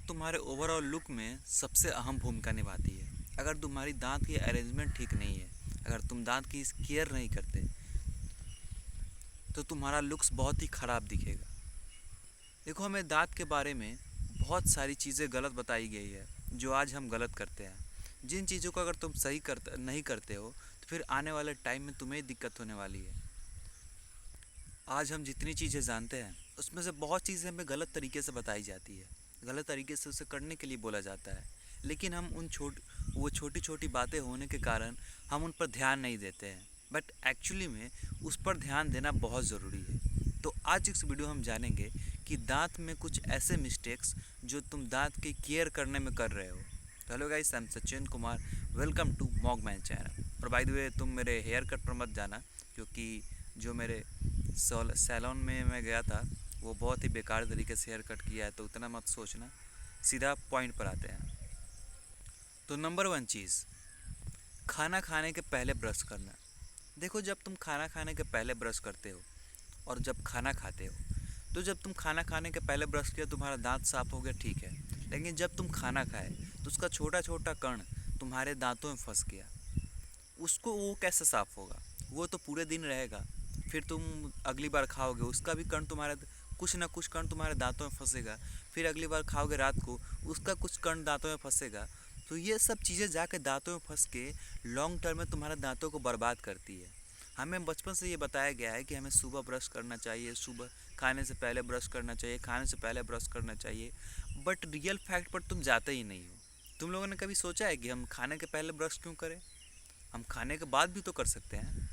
तुम्हारे overall look में सबसे अहम भूमिका निभाती है। अगर तुम्हारी दांत की अरेंजमेंट ठीक नहीं है, अगर तुम दांत की केयर नहीं करते, तो तुम्हारा लुक्स बहुत ही ख़राब दिखेगा। देखो, हमें दांत के बारे में बहुत सारी चीज़ें गलत बताई गई है, जो आज हम गलत करते हैं। जिन चीज़ों को अगर तुम सही नहीं करते हो, तो फिर आने वाले टाइम में तुम्हें दिक्कत होने वाली है। आज हम जितनी चीज़ें जानते हैं, उसमें से बहुत चीज़ें हमें गलत तरीके से बताई जाती है, गलत तरीके से उसे करने के लिए बोला जाता है। लेकिन हम वो छोटी छोटी बातें होने के कारण हम उन पर ध्यान नहीं देते हैं, बट एक्चुअली में उस पर ध्यान देना बहुत ज़रूरी है। तो आज इस वीडियो हम जानेंगे कि दांत में कुछ ऐसे मिस्टेक्स जो तुम दांत की केयर करने में कर रहे हो। तो hello guys, I am Sachin Kumar, welcome to Mogman channel. और बाय द वे, तुम मेरे हेयर कट पर मत जाना, क्योंकि जो मेरे सैलून में मैं गया था वो बहुत ही बेकार तरीके से हेयर कट किया है, तो उतना मत सोचना। सीधा पॉइंट पर आते हैं। तो नंबर 1 चीज़, खाना खाने के पहले ब्रश करना। देखो, जब तुम खाना खाने के पहले ब्रश करते हो और जब खाना खाते हो, तो जब तुम खाना खाने के पहले ब्रश किया तुम्हारा दांत साफ़ हो गया, ठीक है। लेकिन जब तुम खाना खाए तो उसका छोटा छोटा कण तुम्हारे दांतों में फंस गया, उसको वो कैसे साफ़ होगा? वो तो पूरे दिन रहेगा। फिर तुम अगली बार खाओगे, उसका भी कण तुम्हारे कुछ ना कुछ कण तुम्हारे दांतों में फंसेगा। फिर अगली बार खाओगे रात को, उसका कुछ कण दांतों में फंसेगा। तो ये सब चीज़ें जाके दांतों में फंस के लॉन्ग टर्म में तुम्हारे दांतों को बर्बाद करती है। हमें बचपन से ये बताया गया है कि हमें सुबह ब्रश करना चाहिए, सुबह खाने से पहले ब्रश करना चाहिए, खाने से पहले ब्रश करना चाहिए। बट रियल फैक्ट पर तुम जाते ही नहीं हो। तुम लोगों ने कभी सोचा है कि हम खाने के पहले ब्रश क्यों करें? हम खाने के बाद भी तो कर सकते हैं,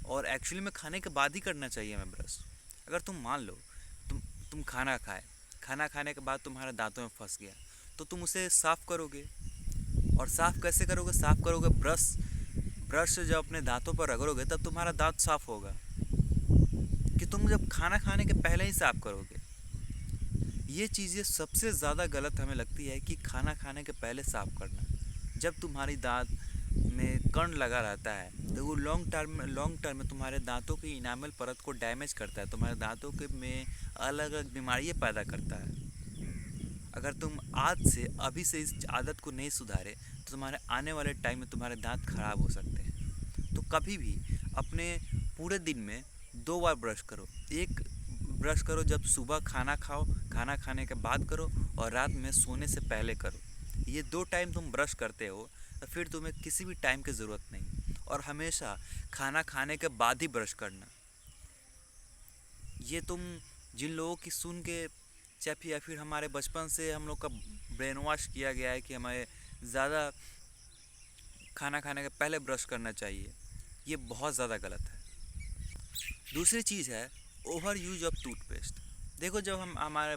और एक्चुअली में खाने के बाद ही करना चाहिए हमें ब्रश। अगर तुम मान लो तुम तुम खाना खाए, खाना खाने के बाद तुम्हारे दांतों में फंस गया, तो तुम उसे साफ़ करोगे। और साफ़ कैसे करोगे? साफ़ करोगे ब्रश ब्रश से जब अपने दांतों पर रगड़ोगे तब तुम्हारा दांत साफ़ होगा। कि तुम जब खाना खाने के पहले ही साफ़ करोगे। ये चीज़ें सबसे ज़्यादा गलत हमें लगती है कि खाना खाने के पहले साफ़ करना। जब तुम्हारी दांत में कण लगा रहता है तो वो लॉन्ग टर्म में तुम्हारे दांतों की इनामल परत को डैमेज करता है, तुम्हारे दांतों के में अलग अलग बीमारियाँ पैदा करता है। अगर तुम आज से अभी से इस आदत को नहीं सुधारे तो तुम्हारे आने वाले टाइम में तुम्हारे दांत खराब हो सकते हैं। तो कभी भी अपने पूरे दिन में 2 बार ब्रश करो। एक ब्रश करो जब सुबह खाना खाओ, खाना खाने के बाद करो, और रात में सोने से पहले करो। ये 2 टाइम तुम ब्रश करते हो तो फिर तुम्हें किसी भी टाइम की ज़रूरत नहीं। और हमेशा खाना खाने के बाद ही ब्रश करना। ये तुम जिन लोगों की सुन के या फिर हमारे बचपन से हम लोग का ब्रेन वॉश किया गया है कि हमें ज़्यादा खाना खाने के पहले ब्रश करना चाहिए, ये बहुत ज़्यादा गलत है। दूसरी चीज़ है ओवर यूज ऑफ टूथपेस्ट। देखो, जब हम हमारे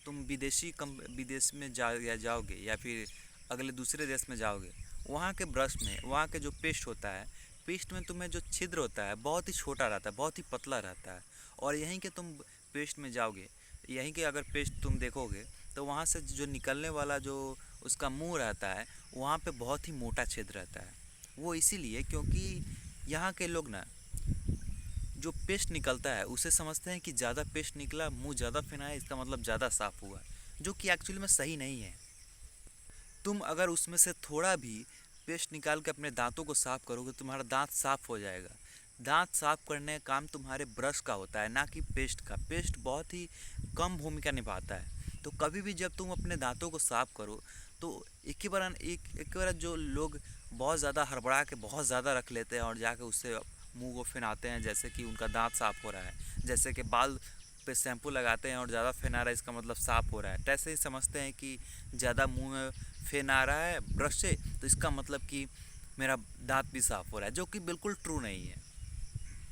तुम विदेश में जाओगे या फिर अगले दूसरे देश में जाओगे, वहाँ के ब्रश में, वहाँ के जो पेस्ट होता है, पेस्ट में तुम्हें जो छिद्र होता है बहुत ही छोटा रहता है, बहुत ही पतला रहता है। और यहीं के तुम पेस्ट में जाओगे, यहीं के अगर पेस्ट तुम देखोगे, तो वहाँ से जो निकलने वाला जो उसका मुंह रहता है, वहाँ पे बहुत ही मोटा छिद्र रहता है। वो इसीलिए क्योंकि यहाँ के लोग ना, जो पेस्ट निकलता है उसे समझते हैं कि ज़्यादा पेस्ट निकला, मुंह ज़्यादा फिनाया, इसका मतलब ज़्यादा साफ़ हुआ, जो कि एक्चुअली में सही नहीं है। तुम अगर उसमें से थोड़ा भी पेस्ट निकाल के अपने दांतों को साफ़ करोगे, तुम्हारा दांत साफ़ हो जाएगा। दांत साफ़ करने का काम तुम्हारे ब्रश का होता है, ना कि पेस्ट का। पेस्ट बहुत ही कम भूमिका निभाता है। तो कभी भी जब तुम अपने दांतों को साफ़ करो, तो एक बार जो लोग बहुत ज़्यादा हड़बड़ा के बहुत ज़्यादा रख लेते हैं और जाके उससे मुंह को फिनाते हैं, जैसे कि उनका दांत साफ़ हो रहा है। जैसे कि बाल पे शैम्पू लगाते हैं और ज़्यादा फेन आ रहा है, इसका मतलब साफ़ हो रहा है। तो ऐसे ही समझते हैं कि ज़्यादा मुंह में फेन आ रहा है ब्रश से, तो इसका मतलब कि मेरा दांत भी साफ़ हो रहा है, जो कि बिल्कुल ट्रू नहीं है।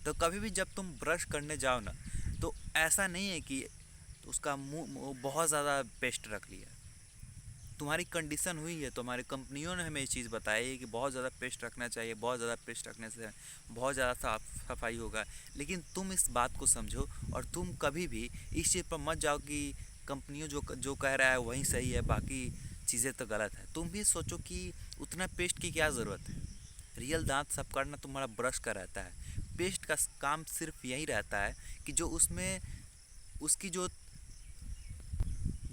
तो कभी भी जब तुम ब्रश करने जाओ ना, तो ऐसा नहीं है कि उसका मुंह बहुत ज़्यादा पेस्ट रख लिया। तुम्हारी कंडीशन हुई है, तुम्हारी कंपनियों ने हमें ये चीज़ बताई है कि बहुत ज़्यादा पेस्ट रखना चाहिए, बहुत ज़्यादा पेस्ट रखने से बहुत ज़्यादा साफ सफाई होगा। लेकिन तुम इस बात को समझो, और तुम कभी भी इस चीज़ पर मत जाओ कि कंपनियों जो जो कह रहा है वही सही है, बाकी चीज़ें तो गलत है। तुम भी सोचो कि उतना पेस्ट की क्या ज़रूरत है। रियल दांत साफ करना तुम्हारा ब्रश का रहता है। पेस्ट का काम सिर्फ यही रहता है कि जो उसमें उसकी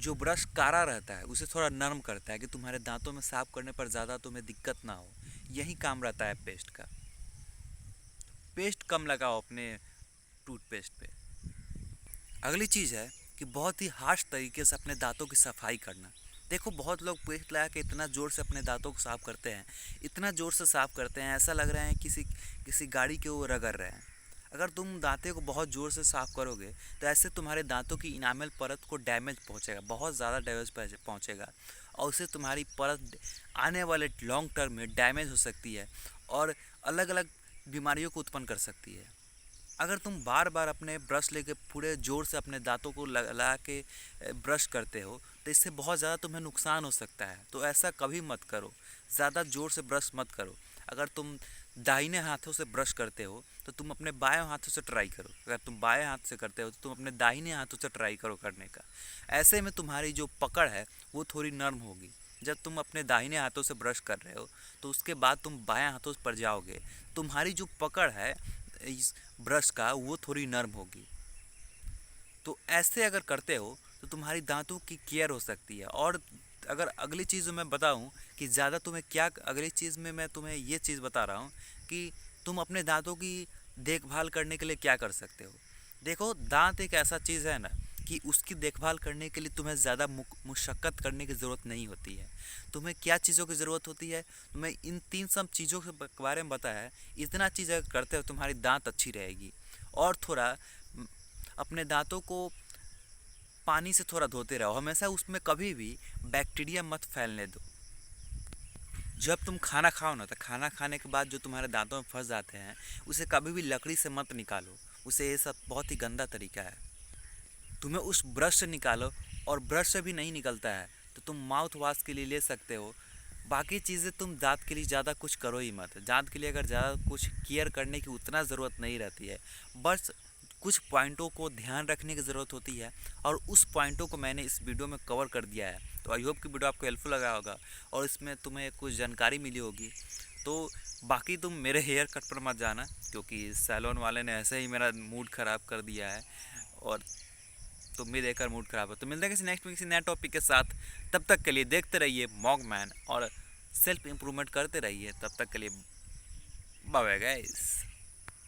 जो ब्रश कारा रहता है उसे थोड़ा नरम करता है कि तुम्हारे दांतों में साफ करने पर ज़्यादा तुम्हें दिक्कत ना हो। यही काम रहता है पेस्ट का। पेस्ट कम लगाओ अपने टूथपेस्ट पे। अगली चीज़ है कि बहुत ही हार्श तरीके से अपने दांतों की सफाई करना। देखो बहुत लोग पेस्ट लगा के इतना ज़ोर से अपने दांतों को साफ़ करते हैं, इतना ज़ोर से साफ़ करते हैं, ऐसा लग रहा है किसी गाड़ी के वो रगड़ रहे हैं। अगर तुम दांते को बहुत ज़ोर से साफ़ करोगे तो ऐसे तुम्हारे दांतों की इनामल परत को डैमेज पहुंचेगा, बहुत ज़्यादा डैमेज पहुंचेगा, और उससे तुम्हारी परत आने वाले लॉन्ग टर्म में डैमेज हो सकती है और अलग अलग बीमारियों को उत्पन्न कर सकती है। अगर तुम बार बार अपने ब्रश लेके पूरे ज़ोर से अपने दांतों को लगा के ब्रश करते हो तो इससे बहुत ज़्यादा तुम्हें नुकसान हो सकता है। तो ऐसा कभी मत करो, ज़्यादा ज़ोर से ब्रश मत करो। अगर तुम दाहिने हाथों से ब्रश करते हो तो तुम अपने बाएं हाथों से ट्राई करो। अगर तुम बाएं हाथ से करते हो तो तुम अपने दाहिने हाथों से ट्राई करो करने का। ऐसे में तुम्हारी जो पकड़ है वो थोड़ी नर्म होगी। जब तुम अपने दाहिने हाथों से ब्रश कर रहे हो तो उसके बाद तुम बाएं हाथों पर जाओगे, तुम्हारी जो पकड़ है इस ब्रश का वो थोड़ी नर्म होगी। तो ऐसे अगर करते हो तो तुम्हारी दांतों की केयर हो सकती है। और अगर अगली चीज़ मैं बताऊं कि ज़्यादा तुम्हें क्या, अगली चीज़ में मैं तुम्हें ये चीज़ बता रहा हूं कि तुम अपने दांतों की देखभाल करने के लिए क्या कर सकते हो। देखो दांत एक ऐसा चीज़ है ना कि उसकी देखभाल करने के लिए तुम्हें ज़्यादा मुशक्क़त करने की ज़रूरत नहीं होती है। तुम्हें क्या चीज़ों की ज़रूरत होती है, तुम्हें इन तीन सब चीज़ों के बारे में बताया है। इतना चीज़ अगर करते हो तुम्हारी दांत अच्छी रहेगी। और थोड़ा अपने दांतों को पानी से थोड़ा धोते रहो हमेशा, उसमें कभी भी बैक्टीरिया मत फैलने दो। जब तुम खाना खाओ ना तो खाना खाने के बाद जो तुम्हारे दांतों में फंस जाते हैं उसे कभी भी लकड़ी से मत निकालो, उसे ये सब बहुत ही गंदा तरीका है। तुम्हें उस ब्रश से निकालो, और ब्रश से भी नहीं निकलता है तो तुम माउथ वॉश के लिए ले सकते हो। बाकी चीज़ें तुम दांत के लिए ज़्यादा कुछ करो ही मत। दांत के लिए अगर ज़्यादा कुछ केयर करने की उतना ज़रूरत नहीं रहती है, बस कुछ पॉइंटों को ध्यान रखने की ज़रूरत होती है, और उस पॉइंटों को मैंने इस वीडियो में कवर कर दिया है। तो आई होप कि वीडियो आपको हेल्पफुल लगा होगा और इसमें तुम्हें कुछ जानकारी मिली होगी। तो बाकी तुम मेरे हेयर कट पर मत जाना, क्योंकि सैलून वाले ने ऐसे ही मेरा मूड ख़राब कर दिया है, और तुम भी देखकर मूड ख़राब है। तो मिलते हैं किसी नेक्स्ट में किसी नए टॉपिक के साथ। तब तक के लिए देखते रहिए मॉगमैन और सेल्फ इम्प्रूवमेंट करते रहिए। तब तक के लिए बाय बाय गाइस।